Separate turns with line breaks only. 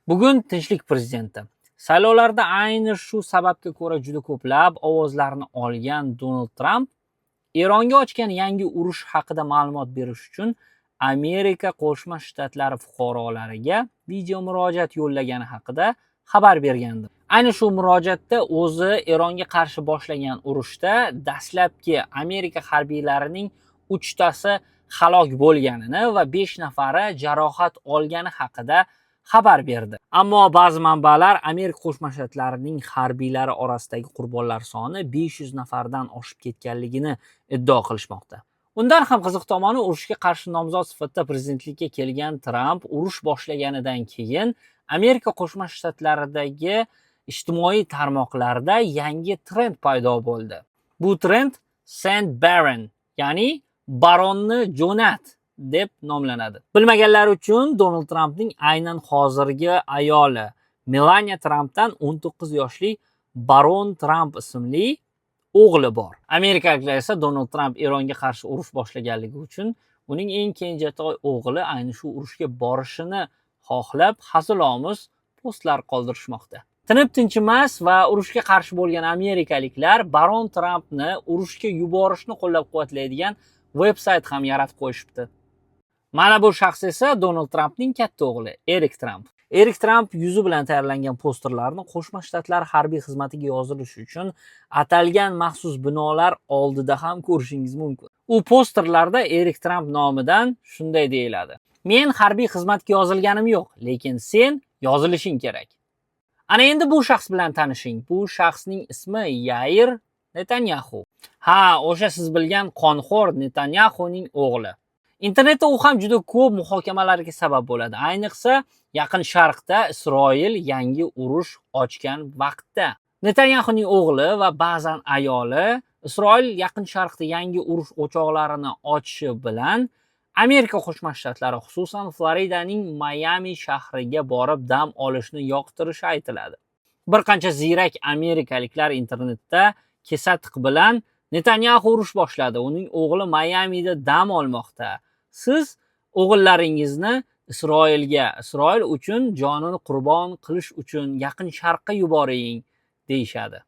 Bugun tinchlik prezidenti. Saylovlarda ayni shu sababga ko'ra juda ko'plab ovozlarni olgan Donald Tramp Eronga ochgan yangi urush haqida ma'lumot berish uchun Amerika Qo'shma Shtatlari fuqarolariga video murojaat yo'llagani haqida xabar bergandi. Ayni shu murojaatda o'zi Eronga qarshi boshlangan urushda dastlabki Amerika harbiylarining 3tasi halok bo'lganini va 5 nafari jarohat olgani haqida xabar berdi. Ammo ba'zi manbalar Amerika Qo'shma Shtatlarining harbiylari orasidagi qurbonlar soni 500 nafardan oshib ketganligini iddao qilishmoqda. Undan ham qiziq tomoni, urushga qarshi nomzod sifatida prezidentlikka kelgan Tramp urush boshlaganidan keyin Amerika Qo'shma Shtatlaridagi ijtimoiy tarmoqlarda yangi trend paydo bo'ldi. Bu trend Send Baron, ya'ni baronni jo'nat deb nomlanadi. Bilmaganlar uchun Donald Trampning aynan hozirgi ayoli Melania Trampdan 19 yoshli Baron Tramp ismli o'g'li bor. Amerikaliklar esa Donald Tramp Eronga qarshi urush boshlaganligi uchun uning eng kenjatoy o'g'li ayni shu urushga borishini xohlab hazilomuz postlar qoldirishmoqda. Tinib tinchimas va urushga qarshi bo'lgan amerikaliklar Baron Trampni urushga yuborishni qo'llab-quvvatlaydigan veb-sayt ham yaratib qo'yishibdi. Mana bu shaxs esa Donald Trampning katta o'g'li, Erik Tramp. Erik Tramp yuzi bilan tayyorlangan posterlarni Qo'shma Shtatlar harbiy xizmatiga yozilish uchun atalgan maxsus binolar oldida ham ko'rishingiz mumkin. U posterlarda Erik Tramp nomidan shunday deyiladi: "Men harbiy xizmatga yozilganim yo'q, lekin sen yozilishing kerak." Ana endi bu shaxs bilan tanishing. Bu shaxsning ismi Yair Netanyahu. Ha, o'sha siz bilgan qonxo'r Netanyahuning o'g'li. Internetda u ham juda ko'p muhokamalarga sabab bo'ladi. Ayniqsa, Yaqin Sharqda Isroil yangi urush ochgan vaqtda. Netanyahuning o'g'li va ba'zan ayoli Isroil Yaqin Sharqda yangi urush o'choqlarini ochishi bilan Amerika Qo'shma Shtatlari, xususan Floridaning Mayami shahriga borib dam olishni yoqtirishi aytiladi. Bir qancha ziyrak amerikaliklar internetda kesatiq bilan Netanyahu urush boshladi, uning o'g'li Mayamida dam olmoqda. Siz o'g'illaringizni Isroil uchun jonini qurbon qilish uchun Yaqin Sharqqa yuboring deyishadi.